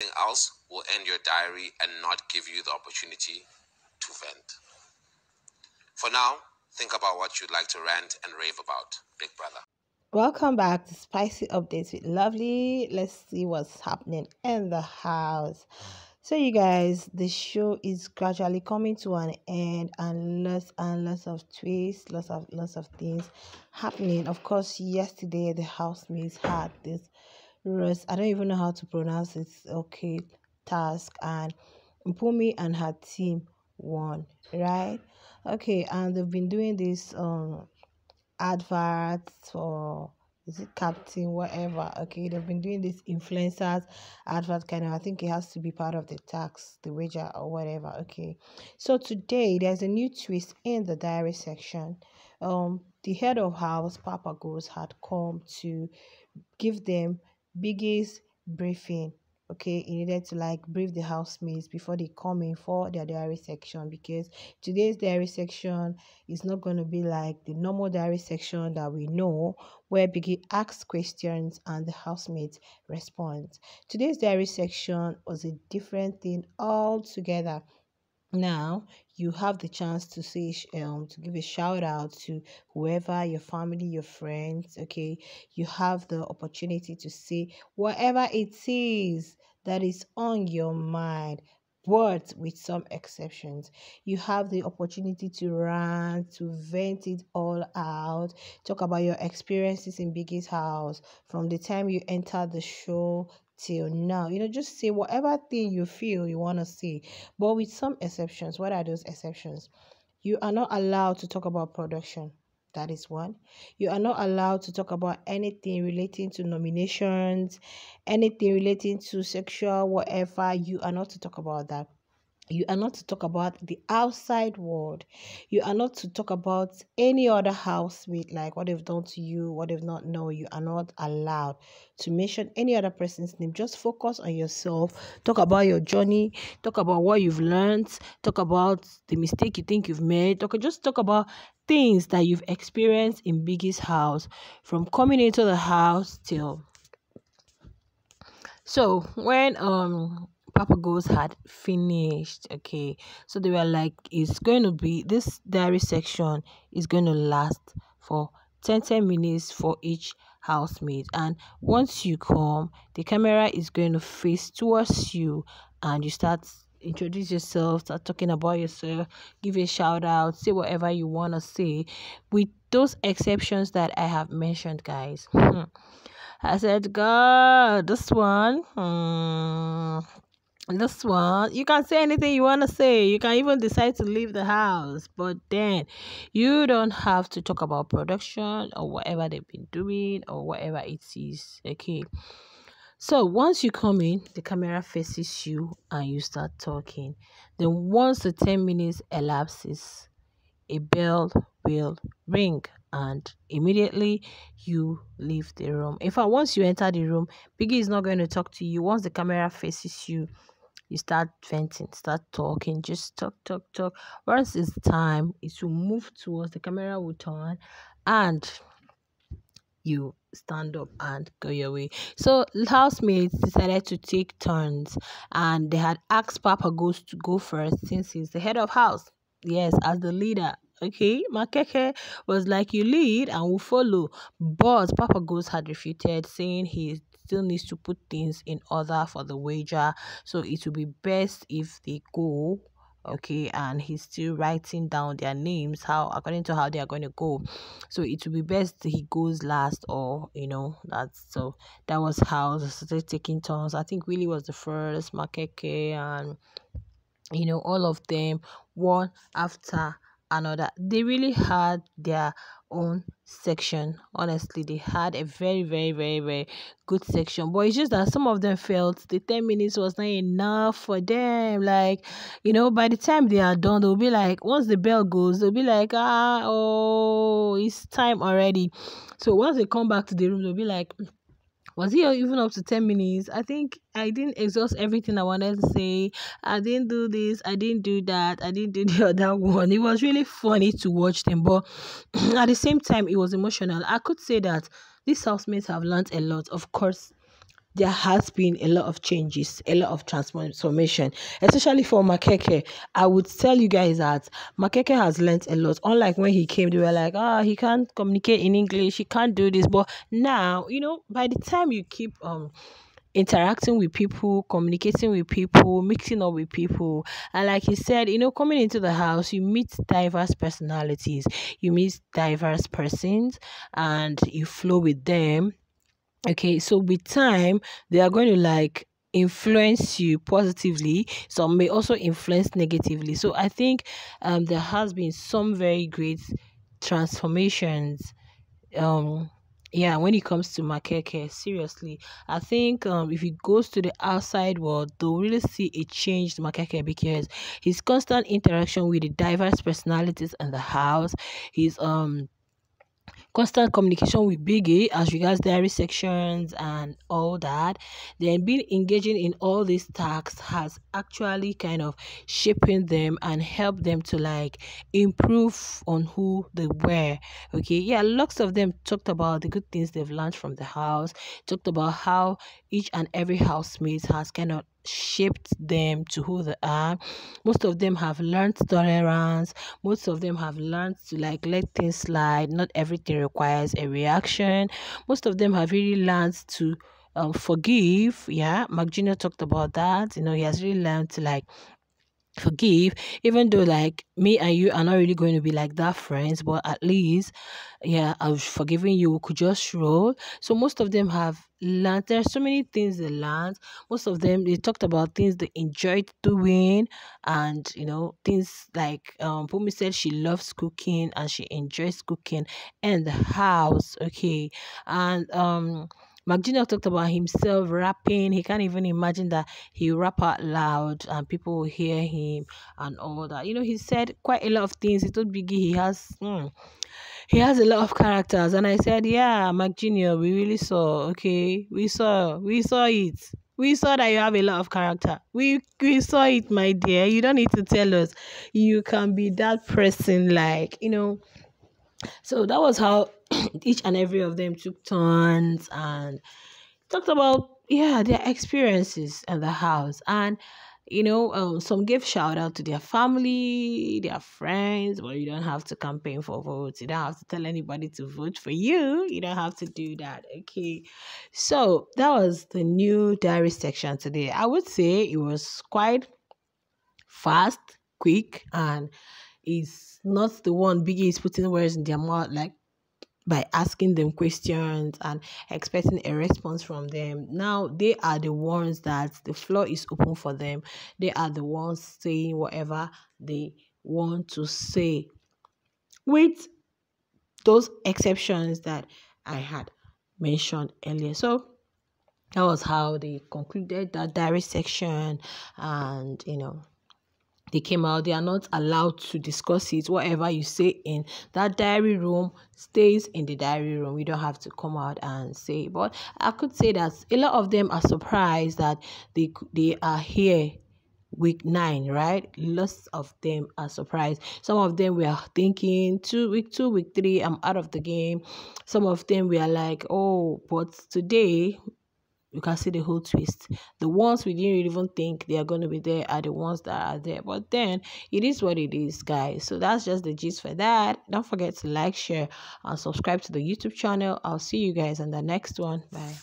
Anything else will end your diary and not give you the opportunity to vent. For now, think about what you'd like to rant and rave about, big brother. Welcome back to Spicy Updates with Lovely. Let's see what's happening in the house. So, you guys, the show is gradually coming to an end, and lots of twists, lots of things happening. Of course, yesterday the housemates had this Rose. I don't even know how to pronounce it. Okay, task, and Mpumi and her team won, right? Okay, and they've been doing this adverts for, is it captain, whatever. Okay, they've been doing this influencers advert kind of, I think it has to be part of the tax, the wager or whatever. Okay, so today there's a new twist in the diary section. The head of house, Papa Goes, had come to give them biggest briefing. Okay, he needed to like brief the housemates before they come in for their diary section, because today's diary section is not going to be like the normal diary section that we know, where Biggie asks questions and the housemates respond. Today's diary section was a different thing altogether. Now you have the chance to say to give a shout out to whoever, your family, your friends. Okay, you have the opportunity to say whatever it is that is on your mind, but with some exceptions. You have the opportunity to rant, to vent it all out, talk about your experiences in Biggie's house from the time you entered the show till now. Just say whatever thing you feel you want to say, but with some exceptions. What are those exceptions? You are not allowed to talk about production. That is one. You are not allowed to talk about anything relating to nominations, anything relating to sexual, whatever. You are not to talk about that. You are not to talk about the outside world. You are not to talk about any other housemate, like what they've done to you, what they've not known. You are not allowed to mention any other person's name. Just focus on yourself. Talk about your journey. Talk about what you've learned. Talk about the mistake you think you've made. Just talk about things that you've experienced in Biggie's house, from coming into the house till. So when Papa Ghost had finished, okay, so they were like, it's going to be, this diary section is going to last for 10 minutes for each housemate, and once you come, the camera is going to face towards you, and you start introduce yourself, start talking about yourself, give a shout out, say whatever you want to say, with those exceptions that I have mentioned, guys. I said, God, this one, you can say anything you want to say. You can even decide to leave the house, but then you don't have to talk about production or whatever they've been doing or whatever it is. Okay. So once you come in, the camera faces you and you start talking. Then once the 10 minutes elapses, a bell will ring and immediately you leave the room. In fact, once you enter the room, Biggie is not going to talk to you. Once the camera faces you, you start venting, start talking, just talk. Once it's time, it will move towards the camera, will turn, and you stand up and go your way. So housemates decided to take turns, and they had asked Papa Ghost to go first since he's the head of house. Yes, as the leader. Okay, Makeke was like, you lead and we'll follow. But Papa Ghost had refuted, saying he still needs to put things in order for the wager. So it would be best if they go. Okay, and he's still writing down their names, how according to how they are going to go. So it would be best he goes last, or that was how they started taking turns. I think Willie was the first, Makeke, and all of them, one after another. They really had their own section. Honestly, they had a very, very, very, very good section. But it's just that some of them felt the 10 minutes was not enough for them. Like, by the time they are done, they'll be like, once the bell goes, they'll be like, oh, it's time already. So once they come back to the room, they'll be like, was it even up to 10 minutes? I think I didn't exhaust everything I wanted to say. I didn't do this. I didn't do that. I didn't do the other one. It was really funny to watch them. But at the same time, it was emotional. I could say that these housemates have learned a lot. Of course, there has been a lot of changes, a lot of transformation, especially for Makeke. I would tell you guys that Makeke has learned a lot. Unlike when he came, they were like, he can't communicate in English, he can't do this. But now, by the time you keep interacting with people, communicating with people, mixing up with people. And like he said, coming into the house, you meet diverse personalities, you meet diverse persons, and you flow with them. Okay, so with time, they are going to like influence you positively. Some may also influence negatively. So I think there has been some very great transformations um yeah, when it comes to Makeke, seriously, I think if he goes to the outside world, they'll really see a changed Makeke because his constant interaction with the diverse personalities in the house, his constant communication with Biggie as regards diary sections and all that, then being engaging in all these tasks has actually kind of shaping them and help them to like improve on who they were. Okay, yeah, lots of them talked about the good things they've learned from the house, talked about how each and every housemate has kind of shaped them to who they are. Most of them have learned tolerance. Most of them have learned to like let things slide. Not everything requires a reaction. Most of them have really learned to forgive. Yeah, Mark Jr. talked about that. He has really learned to like forgive, even though like me and you are not really going to be like that friends, but at least, yeah, I've forgiven you, we could just roll. So most of them have learned. There are so many things they learned. Most of them, they talked about things they enjoyed doing, and things like Pumi said she loves cooking and she enjoys cooking and the house. Okay, and McGinnis talked about himself rapping. He can't even imagine that he rap out loud and people will hear him and all that. He said quite a lot of things. He told Biggie he has a lot of characters, and I said, yeah, Mac Jr., we really saw. Okay, we saw it. We saw that you have a lot of character. We saw it, my dear. You don't need to tell us. You can be that person, So that was how each and every of them took turns and talked about, yeah, their experiences at the house. And some gave shout out to their family, their friends. Well, you don't have to campaign for votes, you don't have to tell anybody to vote for you, you don't have to do that. Okay, so that was the new diary section today. I would say it was quite fast, quick, and it's not the one Biggie is putting words in their mouth like by asking them questions and expecting a response from them. Now they are the ones that the floor is open for them. They are the ones saying whatever they want to say, with those exceptions that I had mentioned earlier. So that was how they concluded that diary section, and they came out. They are not allowed to discuss it. Whatever you say in that diary room stays in the diary room. You don't have to come out and say. But I could say that a lot of them are surprised that they are here week 9, right? Lots of them are surprised. Some of them were thinking week 2, week 3, I'm out of the game. Some of them were like, oh, but today you can see the whole twist. The ones we didn't even think they are going to be there are the ones that are there. But then it is what it is, guys. So that's just the gist for that. Don't forget to like, share, and subscribe to the YouTube channel. I'll see you guys in the next one. Bye.